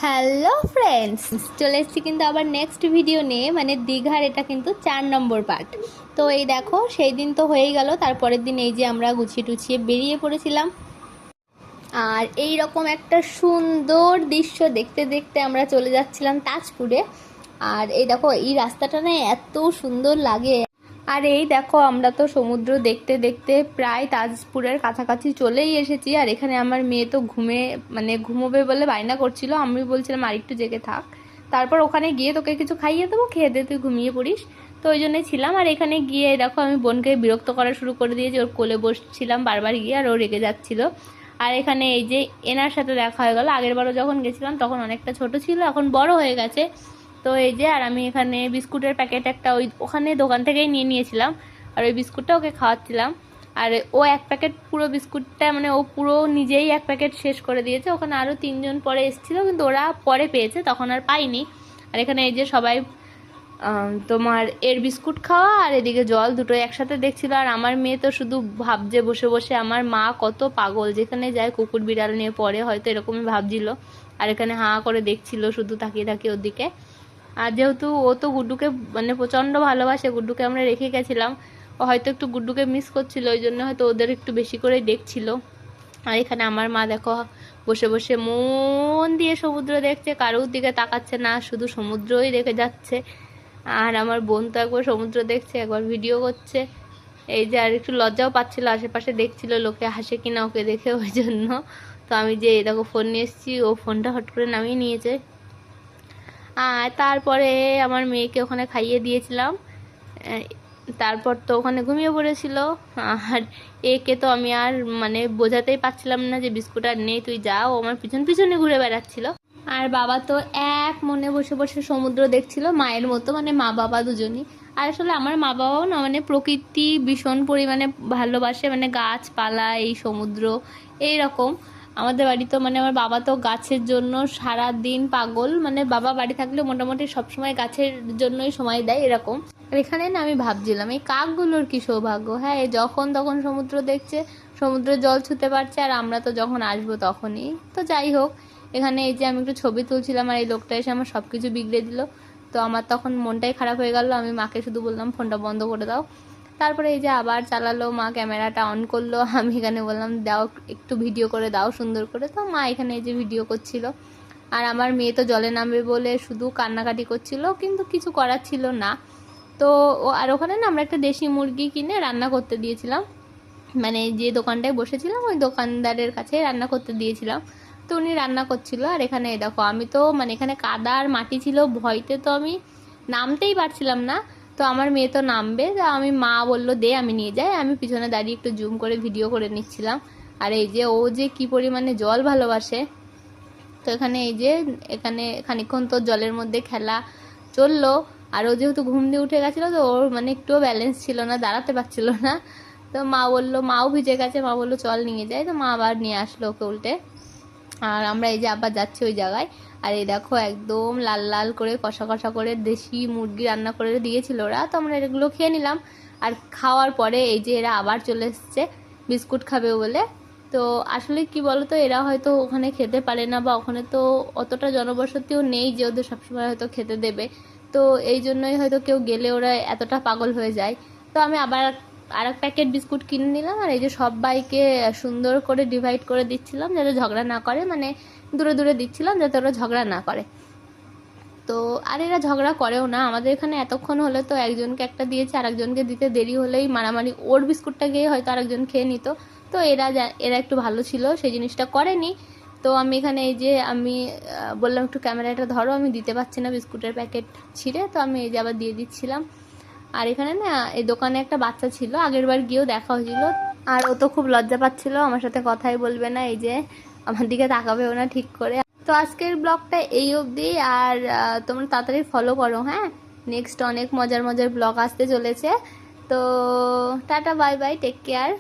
Hello friends, চলে এসেছি কিন্তু আবার নেক্সট ভিডিও নিয়ে, মানে দীঘার এটা কিন্তু 4 নম্বর পার্ট। তো এই দেখো, সেই দিন তো হয়েই গেল, তারপরের দিন এই যে আমরা গুছিয়ে টুছিয়ে বেরিয়ে পড়েছিলাম। আর এই রকম একটা সুন্দর দৃশ্য দেখতে দেখতে আমরা চলে যাচ্ছিলাম তাজপুরে। আর এই দেখো, এই রাস্তাটা না এত সুন্দর লাগে। আর এই দেখো, আমরা তো সমুদ্র দেখতে দেখতে প্রায় তাজপুরের কাছাকাছি চলেই এসেছি। আর এখানে আমার মেয়ে তো ঘুমোবে বলে বায়না করছিল। আমি বলছিলাম আর একটু জেগে থাক, তারপর ওখানে গিয়ে তোকে কিছু খাইয়ে দেবো, খেয়ে দিয়ে তুই ঘুমিয়ে পড়িস। তো ওই জন্যই ছিলাম। আর এখানে গিয়ে দেখো, আমি বোনকে বিরক্ত করা শুরু করে দিয়েছি। ওর কোলে বসছিলাম বারবার গিয়ে, আর ও রেগে যাচ্ছিল। আর এখানে এই যে এনার সাথে দেখা হয়ে গেল। আগের বারও যখন গেছিলাম তখন অনেকটা ছোট ছিল, এখন বড় হয়ে গেছে। তো এই যে, আর আমি এখানে বিস্কুটের প্যাকেট একটা ওখানে দোকান থেকেই নিয়েছিলাম। আর ওই বিস্কুটটা ওকে খাওয়াচ্ছিলাম। আর ও এক প্যাকেট পুরো বিস্কুটটা, মানে ও পুরো নিজেই এক প্যাকেট শেষ করে দিয়েছে। ওখানে আরও 3জন পরে এসেছিলো, কিন্তু ওরা পরে পেয়েছে, তখন আর পাইনি। আর এখানে এই যে সবাই তোমার এর বিস্কুট খাওয়া আর এদিকে জল দুটোই একসাথে দেখছিল। আর আমার মেয়ে তো শুধু ভাবছে বসে বসে আমার মা কত পাগল, যেখানে যায় কুকুর বিড়াল নিয়ে পড়ে, হয়তো এরকমই ভাবছিল। আর এখানে হাঁ করে দেখছিল শুধু তাকিয়ে তাকিয়ে ওর দিকে। আর যেহেতু ও তো গুড্ডুকে মানে প্রচণ্ড ভালোবাসে, গুড্ডুকে আমরা রেখে গেছিলাম, ও হয়তো একটু গুড্ডুকে মিস করছিল, ওই জন্য হয়তো ওদের একটু বেশি করেই দেখছিল। আর এখানে আমার মা দেখো বসে বসে মন দিয়ে সমুদ্র দেখছে, কারোর দিকে তাকাচ্ছে না, শুধু সমুদ্রই দেখে যাচ্ছে। আর আমার বোন তো একবার সমুদ্র দেখছে, একবার ভিডিও করছে। এই যে, আর একটু লজ্জাও পাচ্ছিল, আশেপাশে দেখছিল লোকে হাসে কিনা ওকে দেখে, ওই জন্য। তো আমি যে দেখো ফোন নিয়ে এসেছি, ও ফোনটা হট করে নামিয়ে নিয়েছে। আর তারপরে আমার মেয়েকে ওখানে খাইয়ে দিয়েছিলাম। তারপর তো ওখানে ঘুমিয়ে পড়েছিল। আর একে তো আমি আর বোঝাতেই পারছিলাম না যে বিস্কুট আর নেই, তুই যাও। আমার পিছন পিছনে ঘুরে বেড়াচ্ছিল। আর বাবা তো এক মনে বসে বসে সমুদ্র দেখছিল, মায়ের মতো, মানে মা বাবা দুজনই। আর আসলে আমার মা বাবাও না প্রকৃতি ভীষণ পরিমাণে ভালোবাসে, গাছপালা, এই সমুদ্র, এইরকম। আমাদের বাড়ি তো আমার বাবা তো গাছের জন্য সারা দিন পাগল, বাবা বাড়ি থাকলে মোটামুটি সবসময় গাছের জন্যই সময় দেয়, এরকম। আর এখানে না আমি ভাবছিলাম এই কাকগুলোর কি সৌভাগ্য, হ্যাঁ, যখন তখন সমুদ্র দেখছে, সমুদ্রের জল ছুঁতে পারছে। আর আমরা তো যখন আসবো তখনই তো, যাই হোক। এখানে এই যে আমি একটু ছবি তুলছিলাম, আর এই লোকটা এসে আমার সব কিছু বিগড়ে দিল। তো আমার তখন মনটাই খারাপ হয়ে গেল। আমি মাকে শুধু বললাম ফোনটা বন্ধ করে দাও। তারপরে এই যে আবার চালালো, মা ক্যামেরাটা অন করলো। আমি এখানে বললাম দাও, একটু ভিডিও করে দাও সুন্দর করে। তো মা এখানে এই যে ভিডিও করছিল। আর আমার মেয়ে তো জলে নামবে বলে শুধু কান্নাকাটি করছিল, কিন্তু কিছু করার ছিল না। তো আর ওখানে না আমরা একটা দেশি মুরগি কিনে রান্না করতে দিয়েছিলাম, যে দোকানটায় বসেছিলাম ওই দোকানদারের কাছে রান্না করতে দিয়েছিলাম। তো উনি রান্না করছিল। আর এখানে দেখো, আমি তো এখানে কাদা আর মাটি ছিল, ভয়তে তো আমি নামতেই পারছিলাম না। তো আমার মেয়ে তো নামবে, তা আমি মা বললো দে আমি নিয়ে যাই, আমি পিছনে দাঁড়িয়ে একটু জুম করে ভিডিও করে নিচ্ছিলাম। আর এই যে ও যে কি পরিমাণে জল ভালোবাসে। তো এখানে এই যে, এখানে খানিকক্ষণ তো জলের মধ্যে খেলা চললো। আর ও যেহেতু ঘুম দিয়ে উঠে গেছিলো, তো ওর একটুও ব্যালেন্স ছিল না, দাঁড়াতে পারছিল না। তো মা বললো, মাও ভিজে গেছে, মা বললো চল নিয়ে যাই। তো মা আবার নিয়ে আসলো ওকে উল্টে। আর আমরা এই যে আবার যাচ্ছি ওই জায়গায়। আর এই দেখো একদম লাল লাল করে কষা কষা করে দেশি মুরগি রান্না করে দিয়েছিল ওরা। তো আমরা এগুলো খেয়ে নিলাম। আর খাওয়ার পরে এই যে এরা আবার চলে এসছে বিস্কুট খাবে বলে। তো আসলে কি বলতো, এরা হয়তো ওখানে খেতে পারে না, বা ওখানে তো অতটা জনবসতিও নেই যে ওদের সবসময় হয়তো খেতে দেবে। তো এই জন্যই হয়তো কেউ গেলে ওরা এতটা পাগল হয়ে যায়। তো আমি আবার আর এক প্যাকেট বিস্কুট কিনে নিলাম। আর এই যে সবাইকে সুন্দর করে ডিভাইড করে দিচ্ছিলাম, যাতে ঝগড়া না করে, দূরে দূরে দিচ্ছিলাম যাতে ওরা ঝগড়া না করে। তো আর এরা ঝগড়া করেও না, আমাদের এখানে এতক্ষণ হলে তো একজনকে একটা দিয়েছে, আর একজনকে দিতে দেরি হলেই মারামারি, ওর বিস্কুটটা গিয়ে হয়তো আরেকজন খেয়ে নিত। তো এরা একটু ভালো ছিল, সেই জিনিসটা করেনি। তো আমি এখানে এই যে আমি বললাম একটু ক্যামেরাটা ধরো, আমি দিতে পারছি না বিস্কুটের প্যাকেট ছিঁড়ে। তো আমি এই যে আবার দিয়ে দিচ্ছিলাম। আর এখানে না এই দোকানে একটা বাচ্চা ছিল, আগের বার গিয়েও দেখা হয়েছিল। আর ও তো খুব লজ্জা পাচ্ছিল, আমার সাথে কথাই বলবে না, এই যে আমার দিকে তাকাবেও না ঠিক করে। তো আজকের ব্লগটা এই অবধি। আর তোমরা তাড়াতাড়ি ফলো করো, হ্যাঁ, নেক্সট অনেক মজার মজার ব্লগ আসতে চলেছে। তো tata, bye bye, take care.